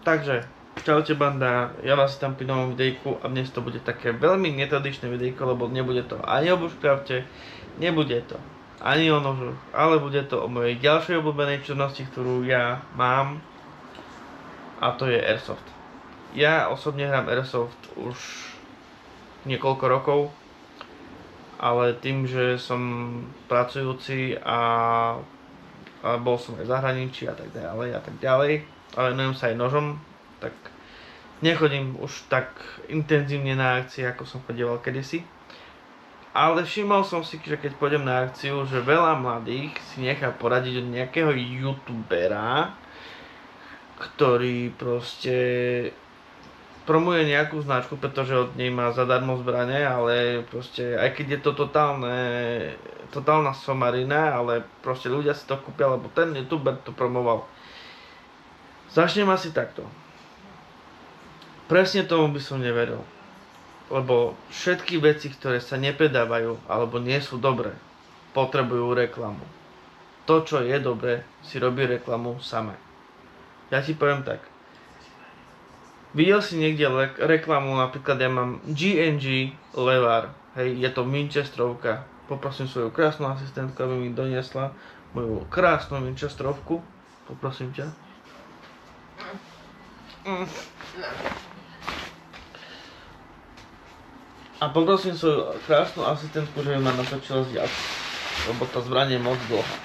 Takže, čaute banda, ja vás tam pri novom videjku a dnes to bude také veľmi netradičné videjko, lebo nebude to ani o bushcrafte, nebude to ani o nožoch, ale bude to o mojej ďalšej obľúbenej činnosti, ktorú ja mám, a to je Airsoft. Ja osobne hrám Airsoft už niekoľko rokov, ale tým, že som pracujúci a bol som aj v zahraničí a tak ďalej, a venujem sa aj nožom, tak nechodím už tak intenzívne na akcie, ako som chodieval kedysi. Ale všimol som si, že keď pôjdem na akciu, že veľa mladých si nechá poradiť od nejakého youtubera, ktorý proste promuje nejakú značku, pretože od nej má zadarmo zbrane, ale proste aj keď je to totálna somarina, ale proste ľudia si to kúpia, lebo ten youtuber to promoval. Začnem asi takto. Presne tomu by som neveril. Lebo všetky veci, ktoré sa nepredávajú alebo nie sú dobré, potrebujú reklamu. To, čo je dobré, si robí reklamu samé. Ja ti poviem tak. Videl si niekde reklamu, napríklad ja mám G&G Levar, hej, je to Winchesterovka. Poprosím svoju krásnu asistentku, aby mi doniesla moju krásnu Winchesterovku. Poprosím ťa. A poprosím svoju krásnu asistentku, že mi ma natočila z diaľky, lebo tá zbraň je moc dlhá.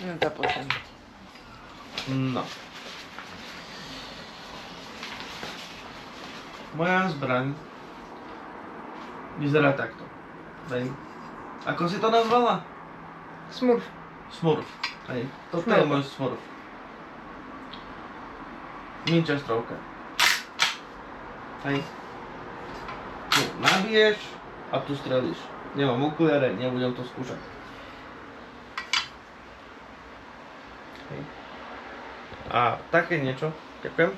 No to pošlem. No. Moja zbraň vyzerá takto. Hej. Ako si to nazvala? Smurf. Smurf. Hej. Toto je môj smurf. Winchesterovka. Hej. Tu nabiješ a tu strelíš. Nemám okuliare, nebudem to skúšať. Hej. A také niečo. Ďakujem.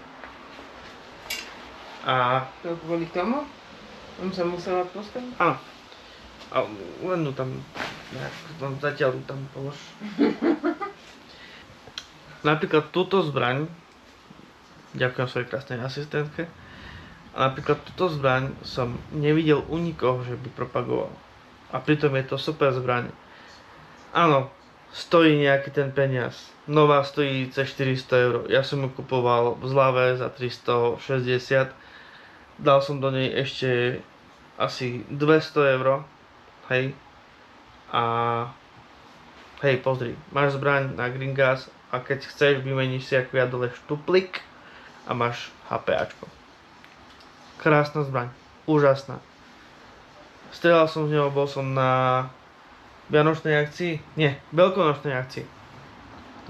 A To kvôli tomu? On sa musela postaviť? áno. A len ju tam, zatiaľ ju tam polož. Napríklad túto zbraň, ďakujem svojej krásnej asistentke, a napríklad túto zbraň som nevidel u nikoho, že by propagoval. A pritom je to super zbraň. Áno, stojí nejaký ten peniaz. Nová stojí cez 400 €. Ja som ju kupoval v zlave za 360. Dal som do nej ešte asi 200 €. Hej. A hej, pozri, máš zbraň na green gas a keď chceš, vymeníš si ako ja dole štuplik a máš HPAčko. Krásna zbraň, úžasná. Strelal som z neho, bol som na vianočnej akcii, nie, veľkonočnej akcii,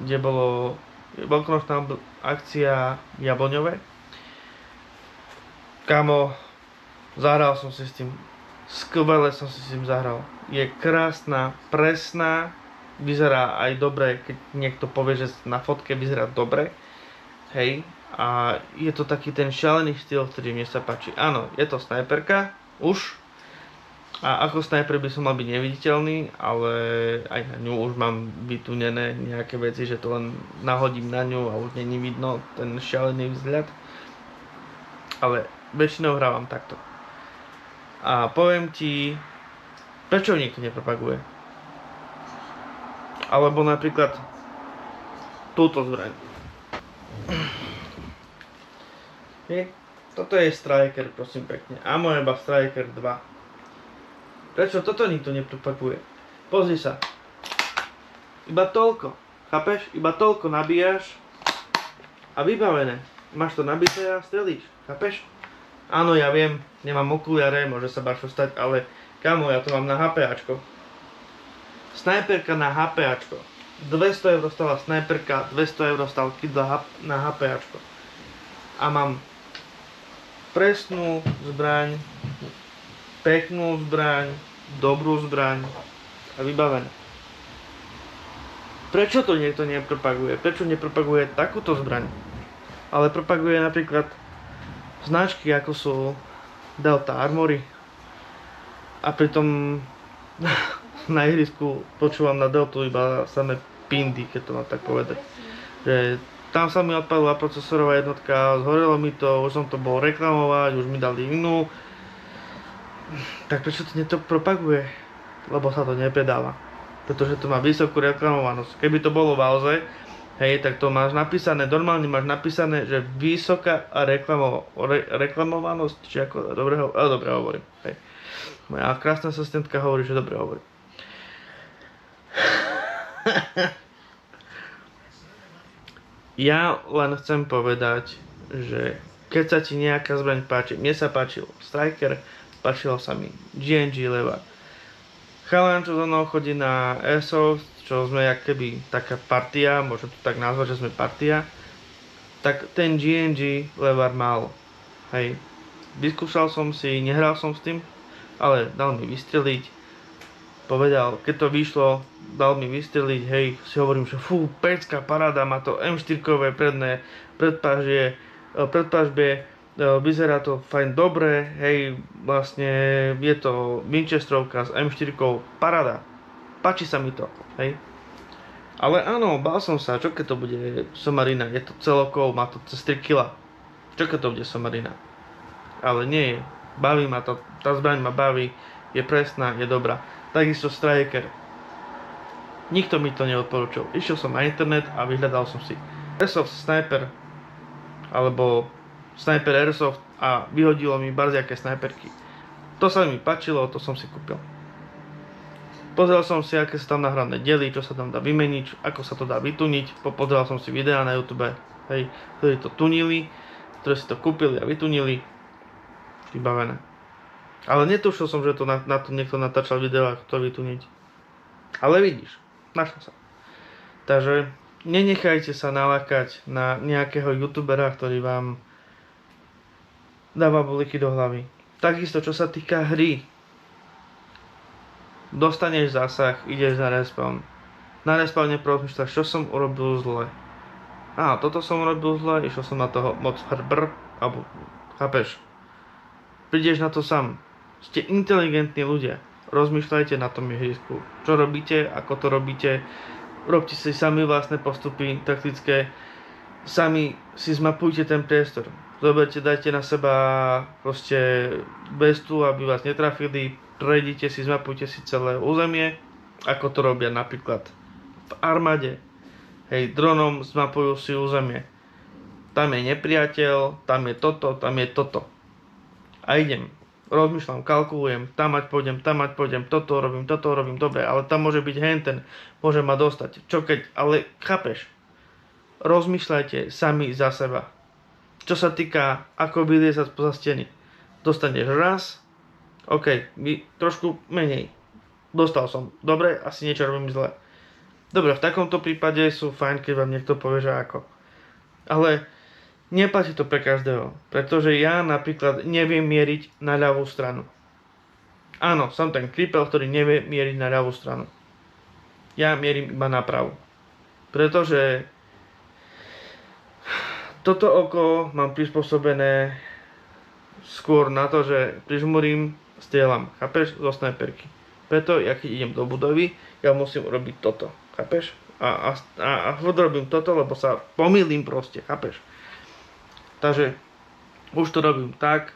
kde bolo veľkonočná akcia Jabloňové. Kamo, zahral som si s tým, skvele som si s tým zahral. Je krásna, presná, vyzerá aj dobre, keď niekto povie, že na fotke vyzerá dobre. Hej, a je to taký ten šialený štýl, ktorý mne sa páči. Áno, je to snajperka, už. A ako snajper by som mal byť neviditeľný, ale aj na ňu už mám vytunené nejaké veci, že to len nahodím na ňu a už není vidno ten šialený vzhľad. Ale väčšinou hrávam takto. A poviem ti, prečo nikto nepropaguje. Alebo napríklad túto zbraň. Toto je Striker, prosím pekne. Amoeba Striker 2. Prečo toto nikto nepropaguje? Pozri sa. Iba toľko. Chápeš? Iba toľko nabíjaš a vybavené. Máš to nabité a strelíš. Chápeš? Áno, ja viem, nemám okuliare, môže sa bašo stať, ale kamo, ja to mám na HPAčko. Snajperka na HPAčko. 200 € stála snajperka, 200 € stál kit na HPAčko. A mám presnú zbraň, peknú zbraň, dobrú zbraň a vybavené. Prečo to niekto nepropaguje? Prečo nepropaguje takúto zbraň? Ale propaguje napríklad značky ako sú Delta Armory. A pritom na ihrisku počúvam na Deltu iba samé pindy, keď to mám tak povedať. Že tam sa mi odpalila procesorová jednotka, zhorelo mi to, už som to bol reklamovať, už mi dali inú. Tak prečo to nepropaguje? Lebo sa to nepredáva. Pretože to má vysokú reklamovanosť. Keby to bolo v Alze, hej, tak to máš napísané, normálne máš napísané, že vysoká reklamovanosť, či ako, dobre hovorím, hej. Moja krásna asistentka hovorí, že dobre hovorím. Ja len chcem povedať, že keď sa ti nejaká zbraň páči, mne sa páčil Striker, páčilo sa mi G&G Levar. Chalan, čo so mnou chodí na Airsoft, čo sme jak keby taká partia, môžem to tak nazvať, že sme partia, tak ten G&G Levar mal, hej. Vyskúšal som si, nehral som s tým, ale dal mi vystreliť. Povedal, keď to vyšlo, dal mi vystreliť, hej, si hovorím, že fú, pecka, paráda, má to M4-kové predné predpažbie, vyzerá to fajn dobre, hej, vlastne je to Winchesterovka s M4-kou, paráda, páči sa mi to, hej. Ale áno, bál som sa, čo keď to bude somarina, je to celokov, má to cez 3 kg, čo keď to bude somarina, ale nie je, baví ma to, tá zbraň ma baví, je presná, je dobrá. Takisto Striker. Nikto mi to neodporúčal. Išiel som na internet a vyhľadal som si Airsoft Sniper alebo Sniper Airsoft a vyhodilo mi barziaké snajperky. To sa mi páčilo, to som si kúpil. Pozrel som si, aké sú tam nahrané diely, čo sa tam dá vymeniť, ako sa to dá vytuniť. Pozeral som si videá na YouTube, hej, ktorí to tunili, ktorí si to kúpili a vytunili. Vybavené. Ale netušil som, že to na to niekto natáčal video, ako to vytuniť. Ale vidíš, našiel sa. Takže nenechajte sa nalákať na nejakého youtubera, ktorý vám dáva buliky do hlavy. Takisto, čo sa týka hry. Dostaneš zásah, ideš na respawn. Na respawne rozmýšľaš, čo som urobil zle. Toto som urobil zle, išiel som na toho moc hrbr, alebo chápeš. Prídeš na to sám. Ste inteligentní ľudia. Rozmýšľajte na tom ihrisku. Čo robíte, ako to robíte. Robte si sami vlastné postupy taktické. Sami si zmapujte ten priestor. Zoberte, dajte na seba proste bestu, aby vás netrafili. Prejdite si, zmapujte si celé územie. Ako to robia napríklad v armáde. Hej, dronom zmapujú si územie. Tam je nepriateľ, tam je toto. A idem. Rozmýšľam, kalkulujem, tam mať pôjdem, toto robím, dobre, ale tam môže byť henten, môže ma dostať. Čo keď, ale chápeš? Rozmýšľajte sami za seba. Čo sa týka, ako vyliezať spoza steny. Dostaneš raz, OK, trošku menej. Dostal som, dobre, asi niečo robím zle. Dobre, v takomto prípade sú fajn, keď vám niekto povie, že ako. Ale neplatí to pre každého, pretože ja napríklad neviem mieriť na ľavú stranu. Áno, som ten kripel, ktorý nevie mieriť na ľavú stranu. Ja mierim iba na pravú. Pretože toto oko mám prispôsobené skôr na to, že prižmurím, strieľam, chápeš, zo snajperky. Preto, ja keď idem do budovy, ja musím robiť toto, chápeš? A robím toto, lebo sa pomýlim proste, chápeš? Takže už to robím tak,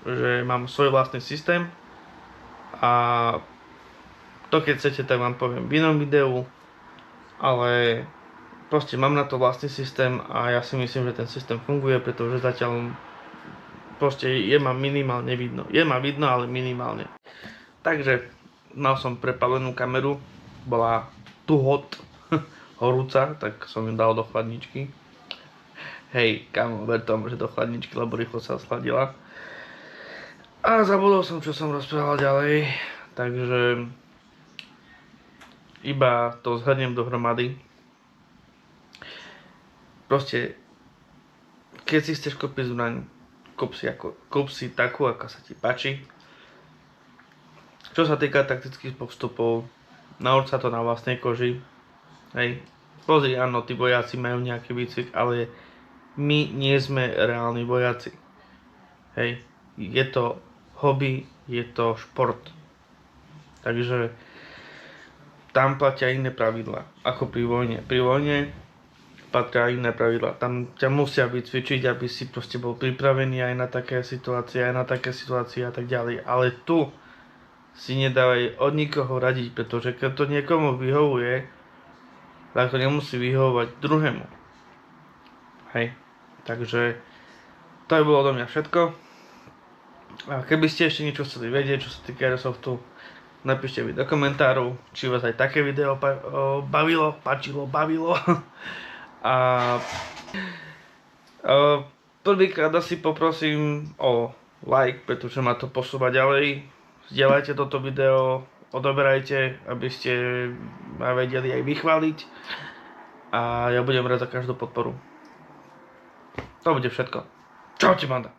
že mám svoj vlastný systém a to keď chcete, tak vám poviem v inom videu, ale proste mám na to vlastný systém a ja si myslím, že ten systém funguje, pretože zatiaľ proste je ma minimálne vidno. Je ma vidno, ale minimálne. Takže mal som prepalenú kameru, bola tu hot, horúca, tak som ju dal do chladničky. Hej, kámo, ver tomu, že do chladničky, lebo rýchlo sa schladila. A zabudol som, čo som rozprával ďalej, takže iba to zhrniem dohromady. Proste, keď si chceš kúpiť zbraň, kúp si takú, ako sa ti páči. Čo sa týka taktických postupov, nauč sa to na vlastnej koži. Hej, pozri, áno, tí vojaci majú nejaký výcvik, ale my nie sme reálni vojaci. Hej, je to hobby, je to šport. Takže tam platia iné pravidlá ako pri vojne. Pri vojne patria iné pravidlá. Tam ťa musia vycvičiť, aby si proste bol pripravený aj na také situácie a tak ďalej. Ale tu si nedávaj od nikoho radiť, pretože keď to niekomu vyhovuje, tak to nemusí vyhovovať druhému. Hej. Takže to by bolo do mňa všetko. A keby ste ešte niečo chceli vedieť, čo sa týka Airsoftu, napíšte mi do komentárov, či vás aj také video bavilo. A prvýkrát asi poprosím o like, pretože ma to posúva ďalej. Zdieľajte toto video, odoberajte, aby ste ma vedeli aj vychváliť. A ja budem rád za každú podporu. To bude všetko. Čaute, banda.